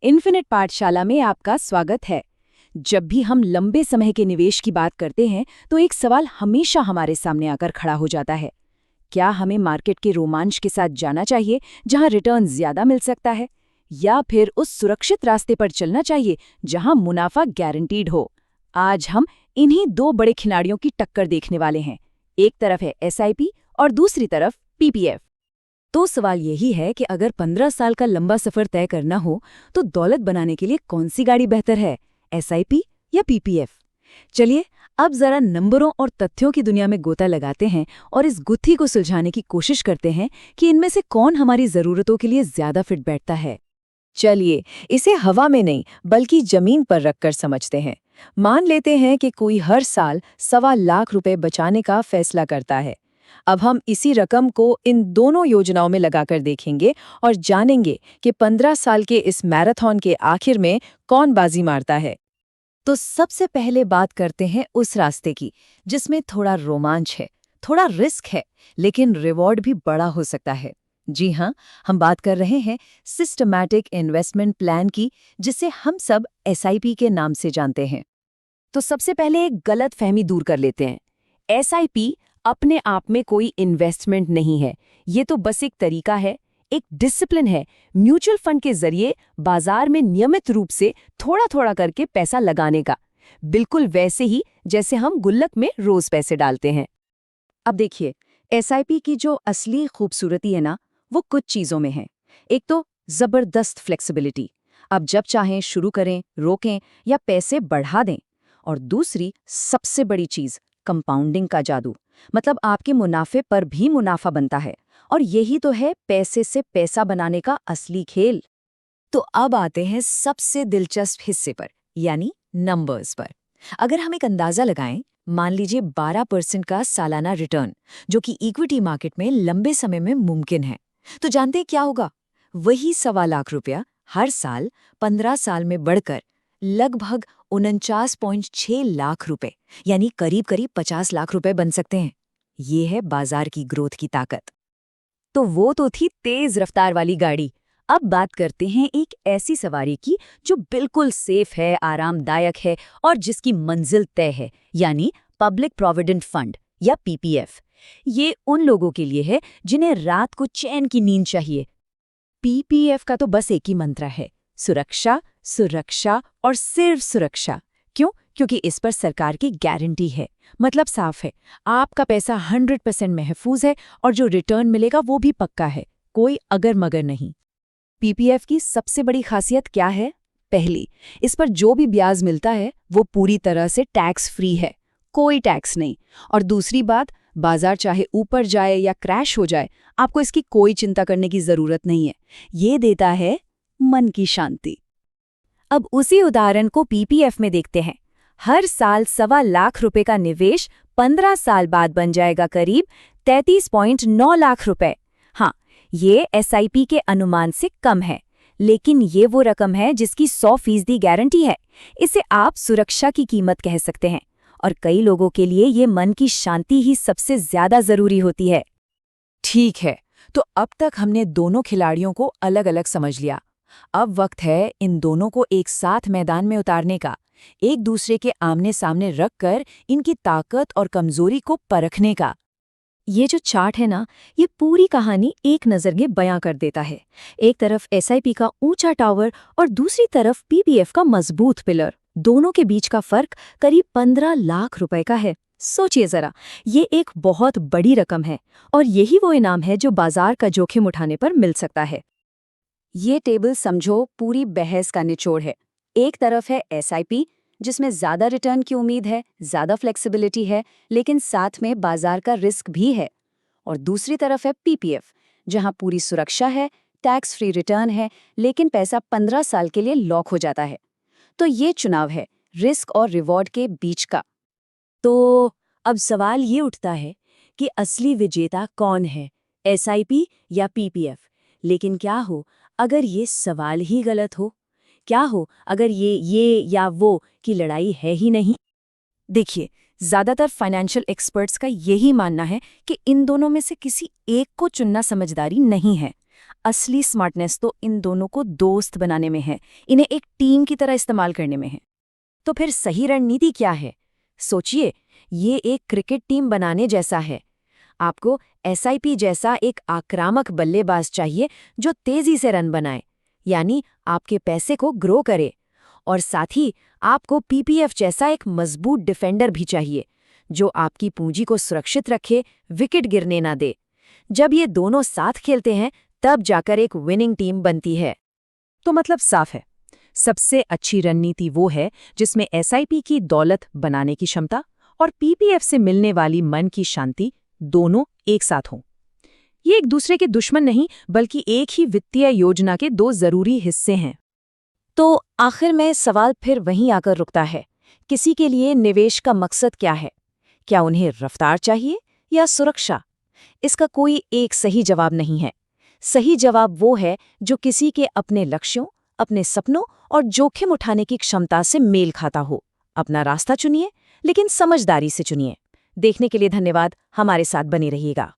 Infinite पाठशाला में आपका स्वागत है। जब भी हम लंबे समय के निवेश की बात करते हैं तो एक सवाल हमेशा हमारे सामने आकर खड़ा हो जाता है। क्या हमें मार्केट के रोमांच के साथ जाना चाहिए जहां रिटर्न ज्यादा मिल सकता है, या फिर उस सुरक्षित रास्ते पर चलना चाहिए जहां मुनाफा गारंटीड हो? आज हम इन्हीं दो बड़े खिलाड़ियों की टक्कर देखने वाले हैं। एक तरफ है एसआईपी और दूसरी तरफ पीपीएफ। तो सवाल यही है कि अगर 15 साल का लंबा सफर तय करना हो तो दौलत बनाने के लिए कौन सी गाड़ी बेहतर है, एसआईपी या पीपीएफ? चलिए अब जरा नंबरों और तथ्यों की दुनिया में गोता लगाते हैं और इस गुत्थी को सुलझाने की कोशिश करते हैं कि इनमें से कौन हमारी जरूरतों के लिए ज्यादा फिट बैठता है। चलिए इसे हवा में नहीं बल्कि जमीन पर रखकर समझते हैं। मान लेते हैं कि कोई हर साल ₹1.25 लाख बचाने का फैसला करता है। अब हम इसी रकम को इन दोनों योजनाओं में लगाकर देखेंगे और जानेंगे कि 15 साल के इस मैराथन के आखिर में कौन बाजी मारता है। तो सबसे पहले बात करते हैं उस रास्ते की जिसमें थोड़ा रोमांच है, थोड़ा रिस्क है, लेकिन रिवॉर्ड भी बड़ा हो सकता है। जी हाँ, हम बात कर रहे हैं सिस्टमैटिक इन्वेस्टमेंट प्लान की, जिसे हम सब एसआईपी के नाम से जानते हैं। तो सबसे पहले एक गलत फहमी दूर कर लेते हैं। एसआईपी अपने आप में कोई इन्वेस्टमेंट नहीं है। ये तो बस एक तरीका है, एक डिसिप्लिन है। म्यूचुअल फंड के जरिए बाजार में नियमित रूप से थोड़ा थोड़ा करके पैसा लगाने का, बिल्कुल वैसे ही जैसे हम गुल्लक में रोज पैसे डालते हैं। अब देखिए, एसआईपी की जो असली खूबसूरती है ना, वो कुछ चीजों में है। एक तो जबरदस्त फ्लेक्सिबिलिटी, आप जब चाहें शुरू करें, रोकें या पैसे बढ़ा दें। और दूसरी सबसे बड़ी चीज, कंपाउंडिंग का जादू, मतलब आपके मुनाफे पर भी मुनाफा बनता है। और यही तो है पैसे से पैसा बनाने का असली खेल। तो अब आते हैं सबसे दिलचस्प हिस्से पर, यानी नंबर्स पर। अगर हम एक अंदाजा लगाएं, मान लीजिए 12% का सालाना रिटर्न, जो कि इक्विटी मार्केट में लंबे समय में मुमकिन है, तो जानते हैं क्या होगा? वही ₹1.25 लाख हर साल 15 साल में बढ़कर लगभग 49.6 लाख रुपए, यानी करीब करीब 50 लाख रुपए बन सकते हैं। ये है बाजार की ग्रोथ की ताकत। तो वो तो थी तेज रफ्तार वाली गाड़ी। अब बात करते हैं एक ऐसी सवारी की जो बिल्कुल सेफ है, आरामदायक है और जिसकी मंजिल तय है, यानी पब्लिक प्रोविडेंट फंड या पीपीएफ। ये उन लोगों के लिए है जिन्हें रात को चैन की नींद चाहिए। पीपीएफ का तो बस एक ही मंत्र है, सुरक्षा, सुरक्षा और सिर्फ सुरक्षा। क्यों? क्योंकि इस पर सरकार की गारंटी है। मतलब साफ है, आपका पैसा 100% महफूज है और जो रिटर्न मिलेगा वो भी पक्का है, कोई अगर मगर नहीं। पीपीएफ की सबसे बड़ी खासियत क्या है? पहली, इस पर जो भी ब्याज मिलता है वो पूरी तरह से टैक्स फ्री है, कोई टैक्स नहीं। और दूसरी बात, बाजार चाहे ऊपर जाए या क्रैश हो जाए, आपको इसकी कोई चिंता करने की जरूरत नहीं है। ये देता है मन की शांति। अब उसी उदाहरण को पीपीएफ में देखते हैं। हर साल ₹1.25 लाख का निवेश 15 साल बाद बन जाएगा करीब 33.9 लाख रुपए। हाँ, ये एसआईपी के अनुमान से कम है, लेकिन ये वो रकम है जिसकी 100% गारंटी है। इसे आप सुरक्षा की कीमत कह सकते हैं। और कई लोगों के लिए ये मन की शांति ही सबसे ज्यादा जरूरी होती है। ठीक है, तो अब तक हमने दोनों खिलाड़ियों को अलग अलग समझ लिया। अब वक्त है इन दोनों को एक साथ मैदान में उतारने का, एक दूसरे के आमने सामने रखकर इनकी ताकत और कमजोरी को परखने का। ये जो चार्ट है ना, ये पूरी कहानी एक नज़र में बयां कर देता है। एक तरफ एसआईपी का ऊंचा टावर और दूसरी तरफ पीपीएफ का मजबूत पिलर। दोनों के बीच का फर्क करीब 15 लाख रुपए का है। सोचिए जरा, ये एक बहुत बड़ी रकम है और यही वो इनाम है जो बाजार का जोखिम उठाने पर मिल सकता है। ये टेबल समझो पूरी बहस का निचोड़ है। एक तरफ है एसआईपी, जिसमें ज्यादा रिटर्न की उम्मीद है, ज्यादा फ्लेक्सिबिलिटी है, लेकिन साथ में बाजार का रिस्क भी है। और दूसरी तरफ है पीपीएफ, जहां पूरी सुरक्षा है, टैक्स फ्री रिटर्न है, लेकिन पैसा 15 साल के लिए लॉक हो जाता है। तो ये चुनाव है रिस्क और रिवॉर्ड के बीच का। तो अब सवाल ये उठता है कि असली विजेता कौन है, एसआईपी या पीपीएफ? लेकिन क्या हो अगर ये सवाल ही गलत हो? क्या हो अगर ये या वो की लड़ाई है ही नहीं? देखिए, ज्यादातर फाइनेंशियल एक्सपर्ट्स का यही मानना है कि इन दोनों में से किसी एक को चुनना समझदारी नहीं है। असली स्मार्टनेस तो इन दोनों को दोस्त बनाने में है, इन्हें एक टीम की तरह इस्तेमाल करने में है। तो फिर सही रणनीति क्या है? सोचिए, ये एक क्रिकेट टीम बनाने जैसा है। आपको एसआईपी जैसा एक आक्रामक बल्लेबाज चाहिए जो तेजी से रन बनाए, यानी आपके पैसे को ग्रो करे। और साथ ही आपको पीपीएफ जैसा एक मजबूत डिफेंडर भी चाहिए जो आपकी पूंजी को सुरक्षित रखे, विकेट गिरने ना दे। जब ये दोनों साथ खेलते हैं तब जाकर एक विनिंग टीम बनती है। तो मतलब साफ है, सबसे अच्छी रणनीति वो है जिसमें एसआईपी की दौलत बनाने की क्षमता और पीपीएफ से मिलने वाली मन की शांति दोनों एक साथ हों। ये एक दूसरे के दुश्मन नहीं, बल्कि एक ही वित्तीय योजना के दो जरूरी हिस्से हैं। तो आखिर में सवाल फिर वहीं आकर रुकता है, किसी के लिए निवेश का मकसद क्या है? क्या उन्हें रफ्तार चाहिए या सुरक्षा? इसका कोई एक सही जवाब नहीं है। सही जवाब वो है जो किसी के अपने लक्ष्यों, अपने सपनों और जोखिम उठाने की क्षमता से मेल खाता हो। अपना रास्ता चुनिए, लेकिन समझदारी से चुनिए। देखने के लिए धन्यवाद, हमारे साथ बने रहिएगा।